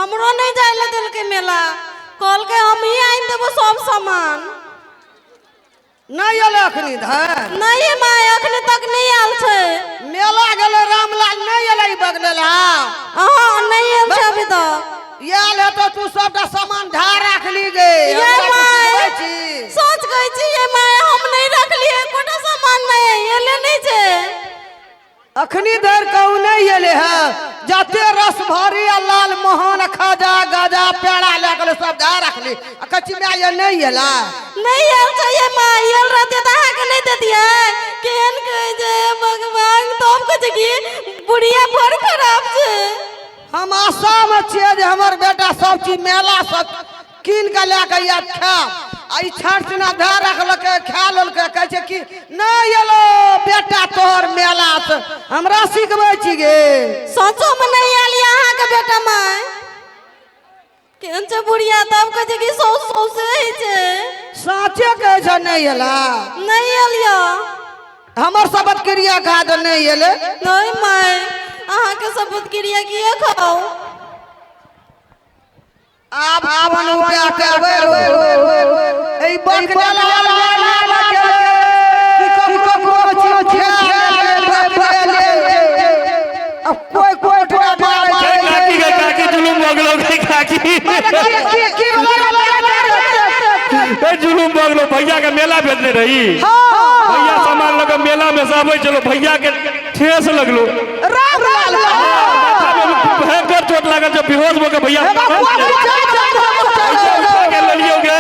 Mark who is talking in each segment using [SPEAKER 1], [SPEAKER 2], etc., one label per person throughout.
[SPEAKER 1] हमरो नहीं जाइले दिल के मेला कल के हम ही आइन देबो सब सामान
[SPEAKER 2] नहीं आले अखनी धर
[SPEAKER 1] नहीं माय अखनी तक नहीं आल छे
[SPEAKER 2] मेला गेले रामलाल नहीं आले ई बगलेला
[SPEAKER 1] हां नहीं आल छे अभी तक
[SPEAKER 2] याल है तो तू सबटा सामान ढार रख ली गे
[SPEAKER 1] ये माय सोच गई छी ये माय हम नहीं रख लिए कोटा सामान नहीं एले नहीं छे
[SPEAKER 2] अखनी देर कहू नहीं एले है जाते रस भरी लाल मोहन खाजा गाजा पेड़ा ले गेले सब ढार रख ली कच्ची में ये नहीं एला
[SPEAKER 1] नहीं आल छे ये माय एल रहते त हा के नहीं देतिए केन कह जे भगवान तब कह की बुढ़िया पर खराब छे
[SPEAKER 2] हम आशा में छिए जे हमर बेटा सब चीज मेला सब कीन के लेके या खा आई छठ ना धार रखल के खा लेल के कह छे कि नहीं एलो बेटा तोहर मेला से हमरा सिखबै छी गे
[SPEAKER 1] सोचो में नहीं आली अहाँ के बेटा माय केन छे बुढ़िया तब कह कि सौ सौ से ही छे
[SPEAKER 2] साचे कह छ नहीं एला
[SPEAKER 1] नहीं एलिया
[SPEAKER 2] हमर सबत क्रिया खा दो नहीं एले
[SPEAKER 1] नहीं माय अहाँ के सबूत क्रिया किए खाओ
[SPEAKER 2] आप अपन उपाय करबे ए बकला ला के कि को अब कोई उठा मारे
[SPEAKER 3] काकी जुलूम बगलो काकी ए जुलूम बगलो भैया के मेला भेजने रही भैया सामान लगा मेला में सब चलो भैया के ठेस लगलो
[SPEAKER 2] रामलाल
[SPEAKER 3] भयंकर चोट लागल जब बेहोश हो के भैया के ले लियोगे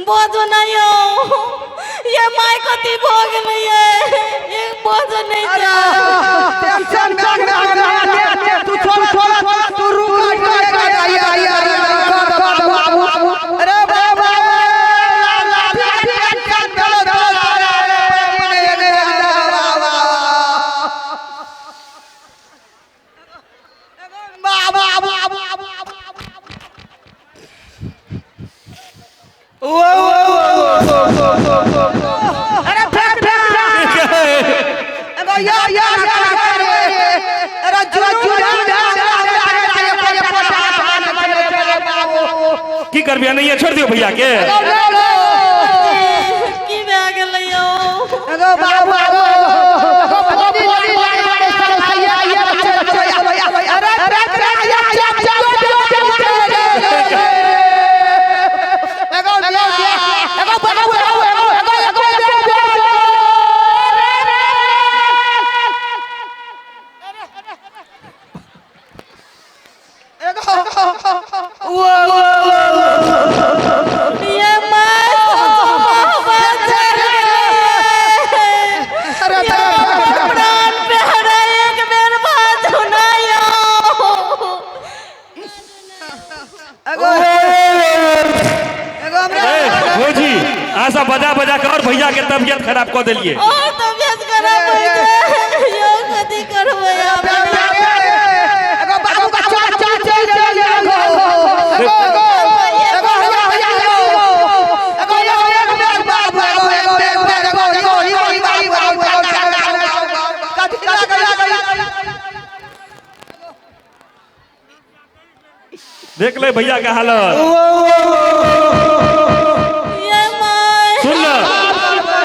[SPEAKER 1] बोझो नहीं हो ये माय कति भोग नहीं है ये बोझो नहीं जा
[SPEAKER 2] टेंशन में तू छोड़ तू रुक अरे बाबा
[SPEAKER 3] की कर बिया नहीं है छोड़ दियो भैया के
[SPEAKER 1] की बैग लियो
[SPEAKER 2] एगो बाबू
[SPEAKER 1] ये माय
[SPEAKER 3] के तबियत खराब कर दिलिए
[SPEAKER 1] और तबियत खराब हो जाए यो कथी करबै अब
[SPEAKER 2] एगो बाबू का चाचा चल
[SPEAKER 3] देख ले भैया का हालत
[SPEAKER 1] ये माय
[SPEAKER 3] सुन ल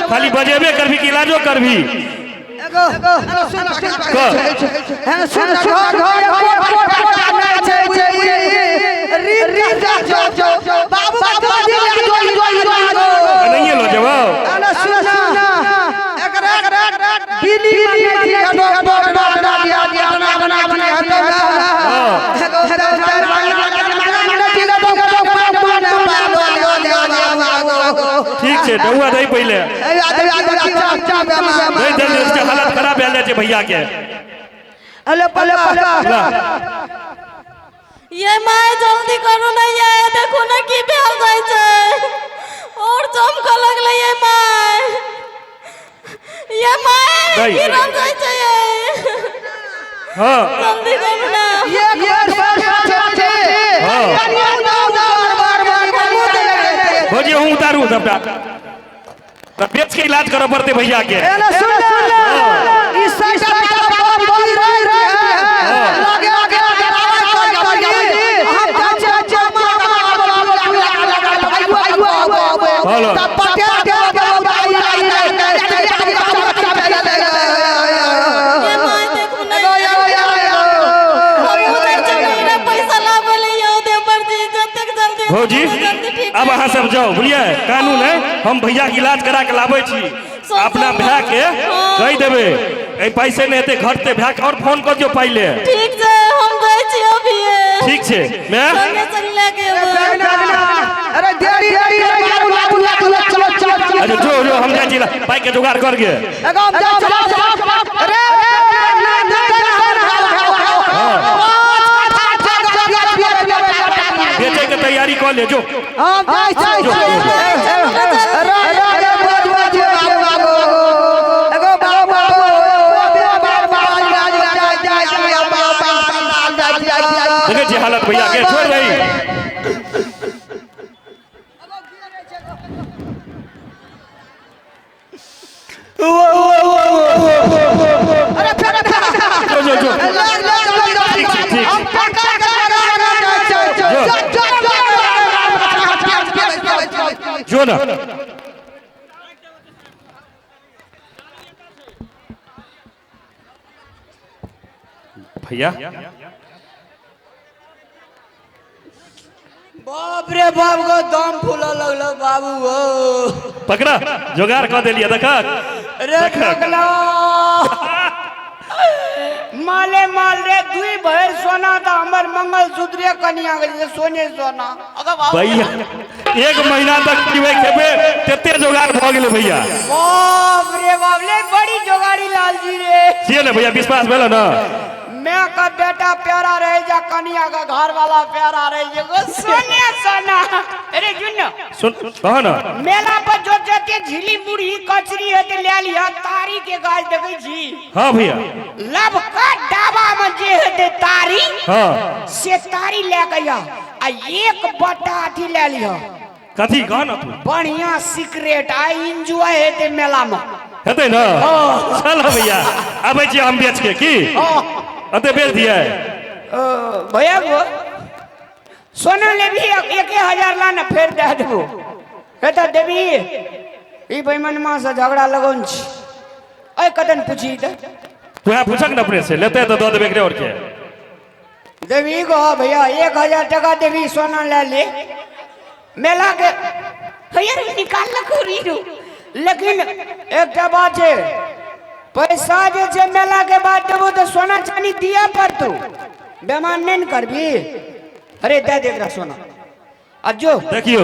[SPEAKER 3] खाली बजेबे करभी कि इलाजो करभी नहीं लो जवाब ठीक है डुआ दई पहले नहीं जल्दी उसके हालत खराब भेल जाए भैया के
[SPEAKER 1] ये माय जल्दी करू ना ये देखो ना की भेल जाय छै और चमक लगले ये माय
[SPEAKER 3] नहीं।
[SPEAKER 1] गिरल जाय छै ये
[SPEAKER 3] हां
[SPEAKER 1] जल्दी करू ना
[SPEAKER 3] भौजी हूँ उतारू सबटा तब बेच के इलाज करो पड़ते भैया के हेलो
[SPEAKER 1] ये माय देखो ना हम उधर चले पैसा लावे ले यो दे मर्जी जतक जल्दी
[SPEAKER 3] भौजी अब अहाँ सब जाओ बुझलिए कानून है हम भैया के इलाज करा के लाबै छी अपना भाई के कह देबे ए पैसे नहीं हेते घर ते भाई और फोन कर दियो पहले
[SPEAKER 1] ठीक छै हम जाय छी अभी
[SPEAKER 3] ठीक छे मैं
[SPEAKER 1] संगे चली लेके
[SPEAKER 2] अरे देरी
[SPEAKER 3] अरे जो हम जाय छी पाई के जुगाड़ कर के बेचे के तैयारी कर ले जो देखे जी हालत भैया के छोड़ रही जो जो ना भैया
[SPEAKER 2] बाप रे बाप को दम फूला लगलो बाबू हो
[SPEAKER 3] पकड़ा जुगाड़ कर दिलिए देखा
[SPEAKER 2] रे ठकला माले माल रे दुई भर सोना था हमर मंगल सूत्र कन्या के सोने सोना
[SPEAKER 3] भैया एक महीना तक पीवे खेबे तेते जुगाड़ भ गेले भैया
[SPEAKER 2] बाप रे बाप ले बड़ी जोगाड़ी लाल जी रे
[SPEAKER 3] छिए ना भैया विश्वास भेल ना
[SPEAKER 2] मैं का बेटा प्यारा रहे जा कन्या का घर वाला प्यारा रहे जे सोने सोना अरे जुन्ना
[SPEAKER 3] सुन कहो ना
[SPEAKER 2] मेला पर जो जते झिली मुड़ी कचरी है ते ले लिया तारी के गाछ देखै छी
[SPEAKER 3] हां भैया
[SPEAKER 2] लब का डाबा में जे है ते तारी
[SPEAKER 3] हां
[SPEAKER 2] से तारी ले गया आ एक बटा अथी ले लिया
[SPEAKER 3] कथी कह ना तू
[SPEAKER 2] बढ़िया सीक्रेट आई एंजॉय है ते मेला में
[SPEAKER 3] हेतै ना चलो भैया आबै छी हम बेच के की अते बेच दिए
[SPEAKER 2] भैया वो सोना ले भी 1000 लाना फेर दे देबो हे त देबी ई बेईमानमा से झगड़ा लगन छी ए कदन पूछी त
[SPEAKER 3] तू है पूछक ना अपने से लेते तो दो देबे के और के
[SPEAKER 2] देवी को भैया 1000 टका देवी सोना ले ले मेला के भैया निकाल ल खोरी रो लेकिन एक बात है पैसा जे जे मेला के बाद देबो तो सोना चांदी दिया पर तू बेमान नहीं करबी अरे दे दे सोना अजो
[SPEAKER 3] देखियो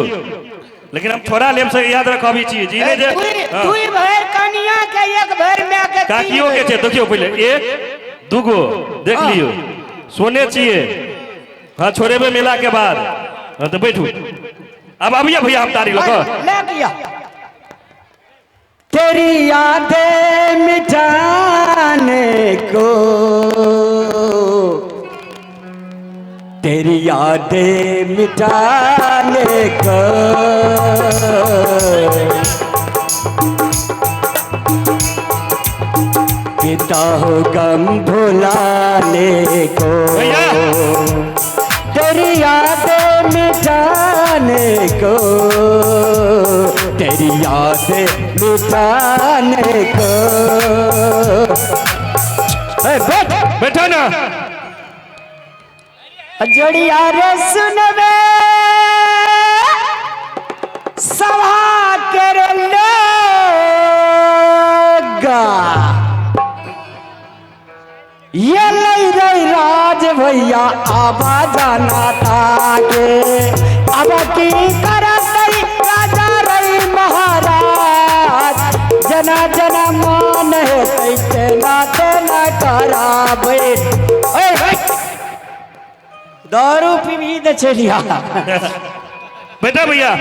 [SPEAKER 3] लेकिन हम थोड़ा लेम से याद रख अभी चीज जीने जे
[SPEAKER 2] दुई भर कनिया के एक भर में के
[SPEAKER 3] काकियो के छे देखियो पहले एक दुगो देख लियो सोने चाहिए हां छोड़ेबे मेला के बाद हां तो बैठू अब अभी भैया हम तारी लो
[SPEAKER 2] ले लिया
[SPEAKER 4] यादें मिटाने को, तेरी यादें मिटाने को, पिता हो गम भुलाने को,
[SPEAKER 3] भैया
[SPEAKER 4] तेरी यादें मिटाने को, तेरी यादें मिटाने को। बैठ
[SPEAKER 3] बैठो ना।
[SPEAKER 4] जोड़िया रे सुनबे सभा कर लोगा, ये लई रही राज भैया आबा जाना ताके, अब की करा तई राजा रही महाराज, जना जना मान है कैसे नाते न कराबे। दारू पी भी तो चलिया
[SPEAKER 3] बेटा भैया